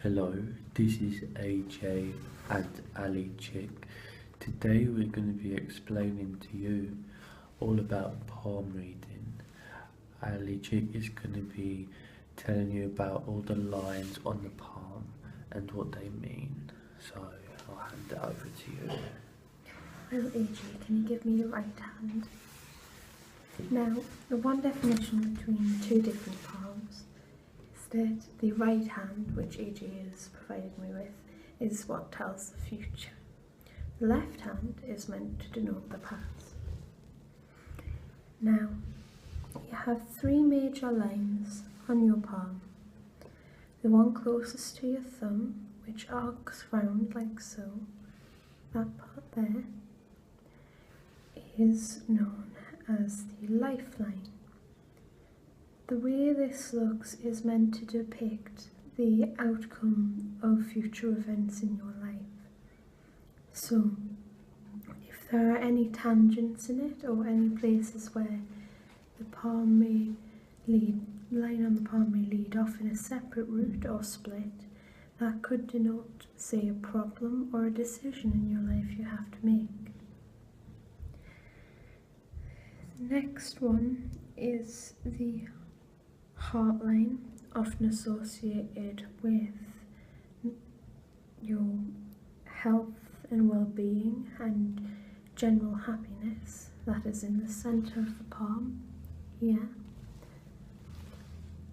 Hello, this is AJ and Ali Chick. Today we're going to be explaining to you all about palm reading. Ali Chick is going to be telling you about all the lines on the palm and what they mean. So I'll hand it over to you. Well, AJ, can you give me your right hand? Now, the one definition between two different palms is that the right hand, which AJ has provided me with, is what tells the future. The left hand is meant to denote the past. Now, you have three major lines on your palm. The one closest to your thumb, which arcs round like so, that part there, is known as the lifeline. The way this looks is meant to depict the outcome of future events in your life. So, if there are any tangents in it or any places where the palm may lead, line on the palm may lead off in a separate route or split, that could denote, say, a problem or a decision in your life you have to make. The next one is the heart line, often associated with your health and well-being and general happiness. That is in the centre of the palm here.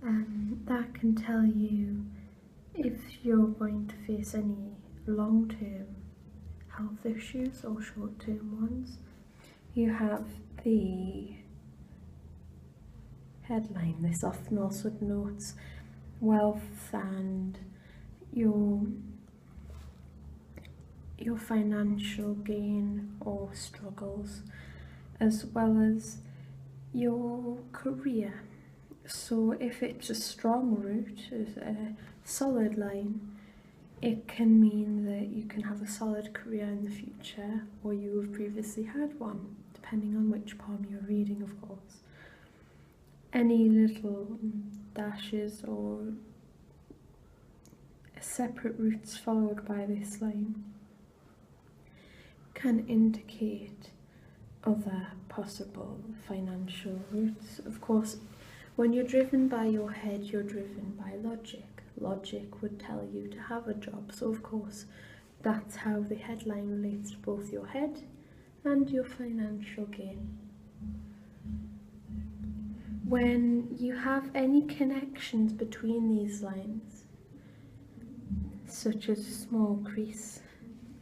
That can tell you if you're going to face any long-term health issues or short-term ones. You have the headline. This often also denotes wealth and your financial gain or struggles, as well as your career. So if it's a strong root, a solid line, it can mean that you can have a solid career in the future, or you have previously had one, depending on which palm you're reading, of course. Any little dashes or separate roots followed by this line can indicate other possible financial routes. Of course, when you're driven by your head, you're driven by logic. Logic would tell you to have a job, so of course that's how the headline relates to both your head and your financial gain. When you have any connections between these lines, such as a small crease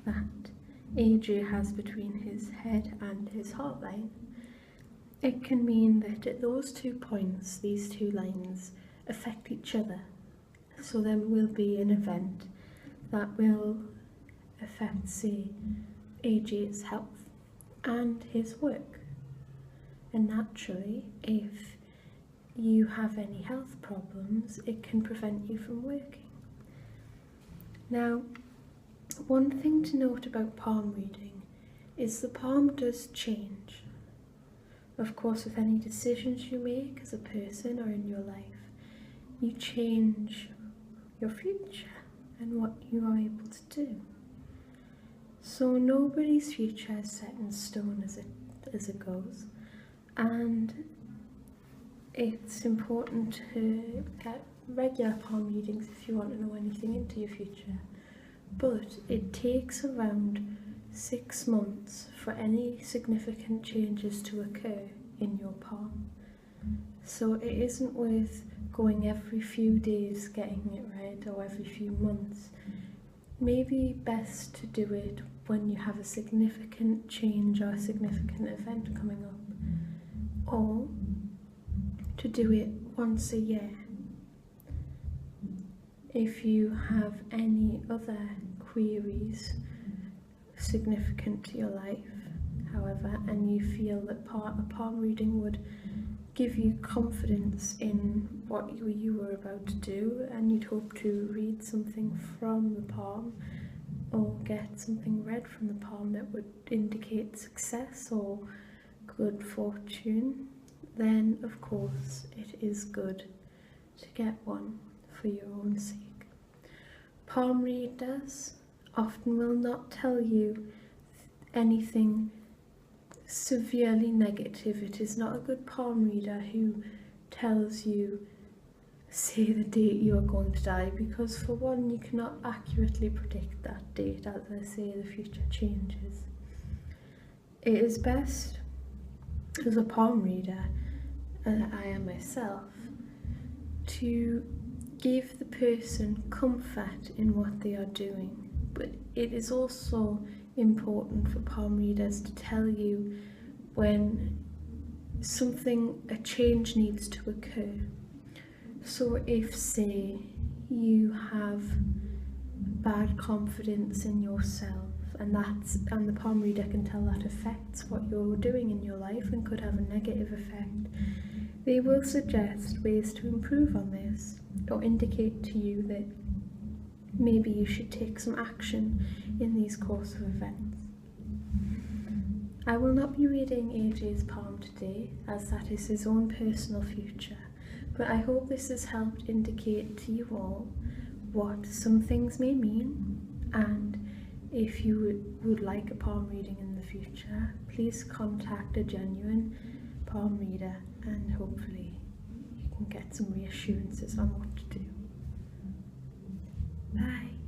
that AJ has between his head and his heart line, it can mean that at those 2 points, these two lines affect each other. So there will be an event that will affect, say, AJ's health and his work. And naturally, if you have any health problems, it can prevent you from working. Now, one thing to note about palm reading is the palm does change. Of course, with any decisions you make as a person or in your life, you change your future and what you are able to do. So nobody's future is set in stone as it goes, and it's important to get regular palm readings if you want to know anything into your future. But it takes around 6 months for any significant changes to occur in your palm. So it isn't worth going every few days getting it read or every few months. Maybe best to do it when you have a significant change or a significant event coming up, or to do it once a year. If you have any other queries significant to your life, however, and you feel that a palm reading would give you confidence in what you were about to do, and you'd hope to read something from the palm or get something read from the palm that would indicate success or good fortune, then of course it is good to get one for your own sake. Palm readers often will not tell you anything severely negative. It is not a good palm reader who tells you, say the date you are going to die, because for one, you cannot accurately predict that date. As I say, the future changes. It is best as a palm reader, and I am myself, to give the person comfort in what they are doing. But it is also important for palm readers to tell you when a change needs to occur. So if, say, you have bad confidence in yourself, and the palm reader can tell that affects what you're doing in your life and could have a negative effect, they will suggest ways to improve on this, or indicate to you that maybe you should take some action in these course of events. I will not be reading AJ's palm today, as that is his own personal future, but I hope this has helped indicate to you all what some things may mean, and if you would like a palm reading in the future, please contact a genuine palm reader and hopefully you can get some reassurances on what to do. Bye.